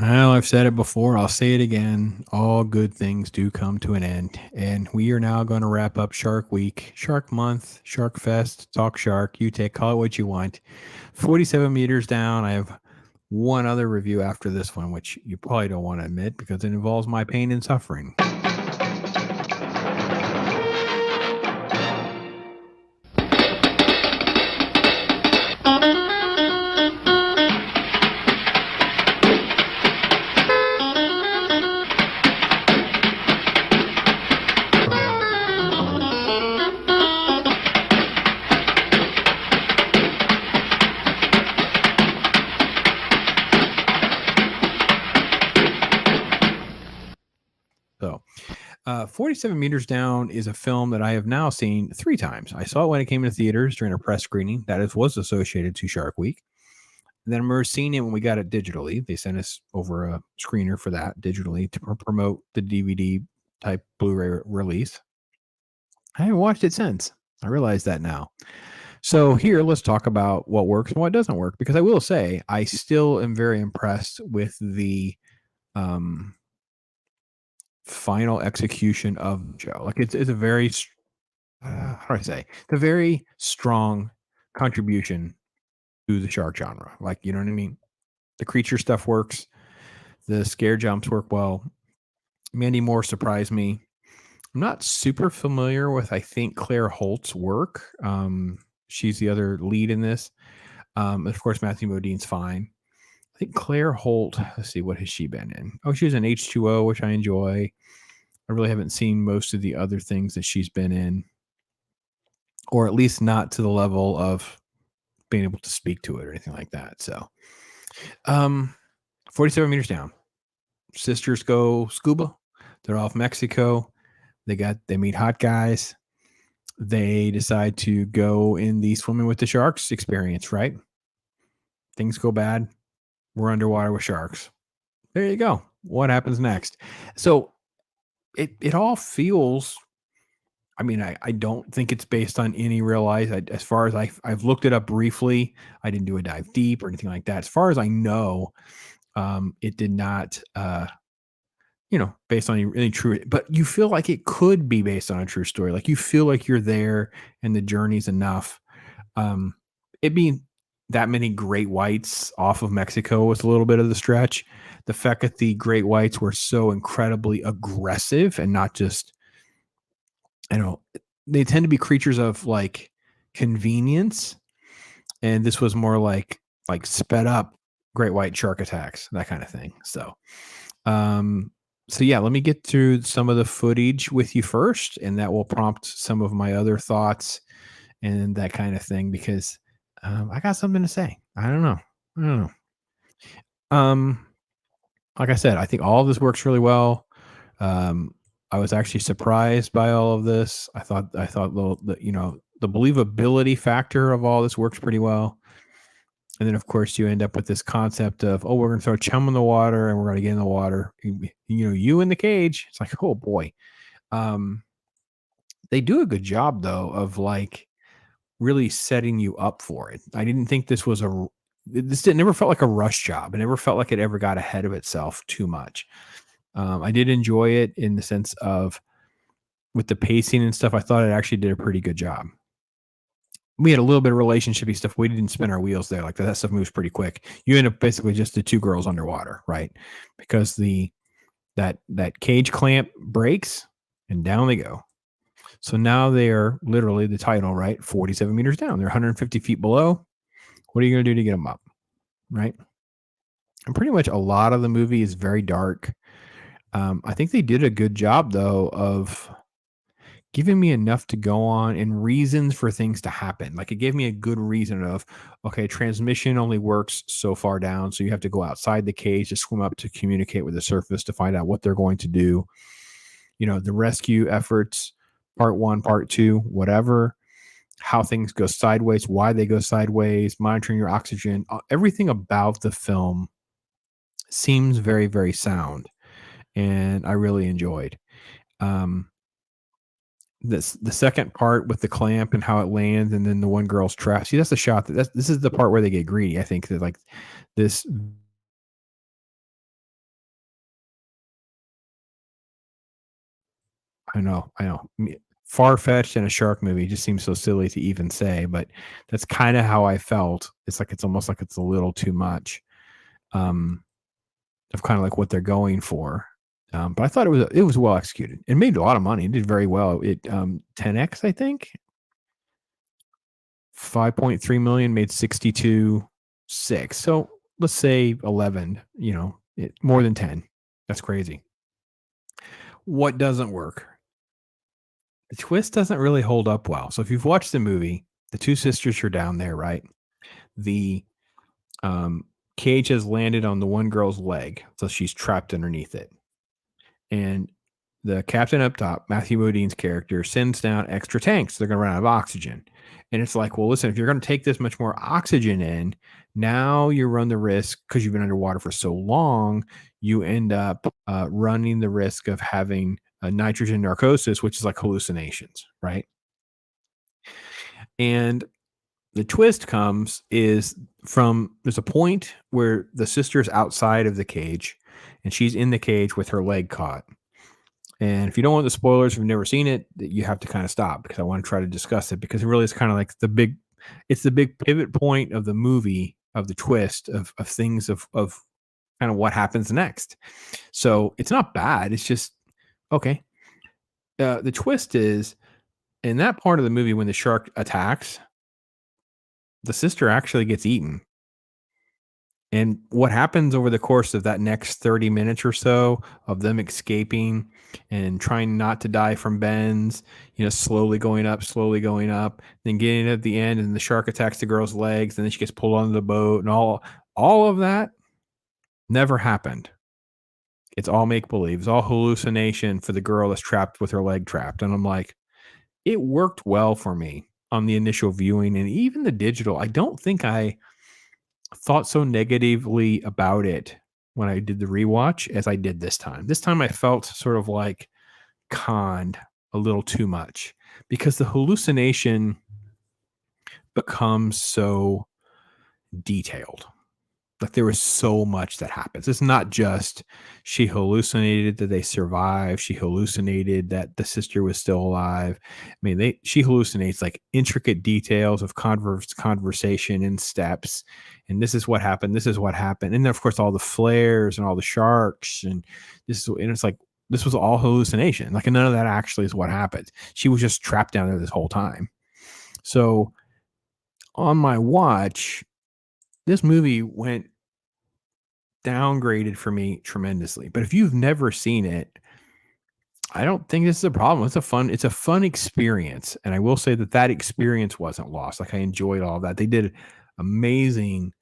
Well, I've said it before. I'll say it again. All good things do come to an end. And we are now going to wrap up Shark Week, Shark Month, Shark Fest, Talk Shark. You take, call it what you want. 47 meters down. I have one other review after this one, which you probably don't want to admit because it involves my pain and suffering. So, 47 Meters Down is a film that I have now seen three times. I saw it when it came into theaters during a press screening that was associated to Shark Week. And then I remember seeing it when we got it digitally. They sent us over a screener for that digitally to promote the DVD type Blu-ray release. I haven't watched it since. I realize that now. So here, let's talk about what works and what doesn't work. Because I will say, I still am very impressed with the um, final execution of the show. Like it's a very how do I say? It's a very strong contribution to the shark genre. Like you know what I mean? The creature stuff works. The scare jumps work well. Mandy Moore surprised me. I'm not super familiar with, I think, Claire Holt's work. She's the other lead in this. Of course, Matthew Modine's fine. I think Claire Holt, let's see, what has she been in? Oh, she was in H2O, which I enjoy. I really haven't seen most of the other things that she's been in, or at least not to the level of being able to speak to it or anything like that. So, um, 47 meters down. Sisters go scuba. They're off Mexico. They meet hot guys. They decide to go in the swimming with the sharks experience, right? Things go bad. We're underwater with sharks. There you go. What happens next? So it all feels. I mean, I don't think it's based on any real life. As far as I've looked it up briefly, I didn't do a dive deep or anything like that. As far as I know, it did not. Based on any true, but you feel like it could be based on a true story. Like you feel like you're there and the journey's enough. Um, it being that many great whites off of Mexico was a little bit of the stretch. The fact that the great whites were so incredibly aggressive and not just, you know, they tend to be creatures of like convenience. And this was more like sped up great white shark attacks, that kind of thing. Um, so yeah, let me get through some of the footage with you first, and that will prompt some of my other thoughts and that kind of thing because I got something to say. I don't know. I don't know. Um, like I said, I think all of this works really well. Um, I was actually surprised by all of this. I thought the believability factor of all this works pretty well. And then, of course, you end up with this concept of, oh, we're going to throw chum in the water and we're going to get in the water. You in the cage. It's like, oh boy. Um, they do a good job though of like really setting you up for it. I didn't think this was never felt like a rush job. It never felt like it ever got ahead of itself too much. I did enjoy it in the sense of with the pacing and stuff. I thought it actually did a pretty good job. We had a little bit of relationshipy stuff. We didn't spin our wheels there. Like that stuff moves pretty quick. You end up basically just the two girls underwater, right? Because that cage clamp breaks and down they go. So now they are literally the title, right? 47 meters down. They're 150 feet below. What are you going to do to get them up? Right. And pretty much a lot of the movie is very dark. I think they did a good job though of giving me enough to go on and reasons for things to happen. Like it gave me a good reason of, okay, transmission only works so far down. So you have to go outside the cage to swim up to communicate with the surface to find out what they're going to do. The rescue efforts, part one, part two, whatever, how things go sideways, why they go sideways, monitoring your oxygen, everything about the film seems very, very sound. And I really enjoyed. Um, the second part with the clamp and how it lands and then the one girl's trapped. See, that's the shot this is the part where they get greedy. I think that like this I know. Far-fetched in a shark movie just seems so silly to even say, but that's kinda how I felt. It's like it's almost like it's a little too much, um, of kinda like what they're going for. But I thought it was well executed. It made a lot of money. It did very well. 10x, I think? 5.3 million, made 62.6. So let's say 11, more than 10. That's crazy. What doesn't work? The twist doesn't really hold up well. So if you've watched the movie, the two sisters are down there, right? The um, cage has landed on the one girl's leg, so she's trapped underneath it. And the captain up top, Matthew Modine's character, sends down extra tanks. They're going to run out of oxygen. And it's like, well, listen, if you're going to take this much more oxygen in, now you run the risk because you've been underwater for so long, you end up running the risk of having nitrogen narcosis, which is like hallucinations, right? And the twist comes is from there's a point where the sister's outside of the cage and she's in the cage with her leg caught. And if you don't want the spoilers, if you've never seen it, you have to kind of stop because I want to try to discuss it because it really is kind of like it's the big pivot point of the movie, of the twist of things of kind of what happens next. So it's not bad. It's just okay. The twist is in that part of the movie when the shark attacks, the sister actually gets eaten. And what happens over the course of that next 30 minutes or so of them escaping and trying not to die from bends, slowly going up, then getting at the end and the shark attacks the girl's legs and then she gets pulled onto the boat and all of that never happened. It's all make believe. It's all hallucination for the girl that's trapped with her leg trapped. And I'm like, it worked well for me on the initial viewing and even the digital. I don't think I thought so negatively about it when I did the rewatch as I did this time. This time I felt sort of like conned a little too much because the hallucination becomes so detailed. Like there was so much that happens. It's not just she hallucinated that they survived. She hallucinated that the sister was still alive. I mean, she hallucinates like intricate details of conversation and steps. And this is what happened. This is what happened. And then of course all the flares and all the sharks and it's like this was all hallucination. Like none of that actually is what happened. She was just trapped down there this whole time. So on my watch, this movie went downgraded for me tremendously. But if you've never seen it, I don't think this is a problem. It's a fun experience. And I will say that experience wasn't lost. Like I enjoyed all of that. They did amazing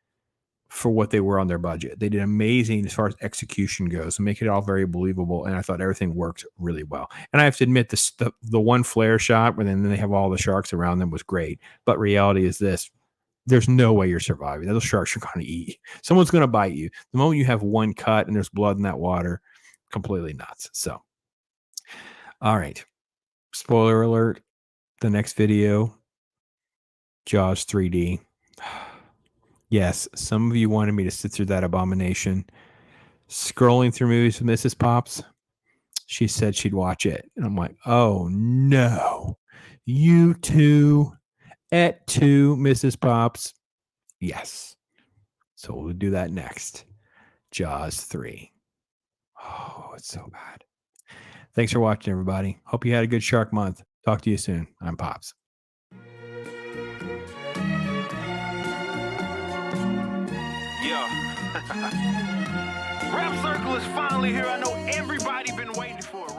for what they were on their budget. They did amazing as far as execution goes and make it all very believable. And I thought everything worked really well. And I have to admit the one flare shot where then they have all the sharks around them was great. But reality is this: there's no way you're surviving. Those sharks are going to eat you. Someone's going to bite you. The moment you have one cut and there's blood in that water, completely nuts. So, all right. Spoiler alert. The next video, Jaws 3D. Yes, some of you wanted me to sit through that abomination. Scrolling through movies with Mrs. Pops, she said she'd watch it. And I'm like, oh no. You too. Et tu, Mrs. Pops. Yes. So we'll do that next. Jaws 3. Oh, it's so bad. Thanks for watching, everybody. Hope you had a good shark month. Talk to you soon. I'm Pops. Yeah. Rap Circle is finally here. I know everybody been waiting for it.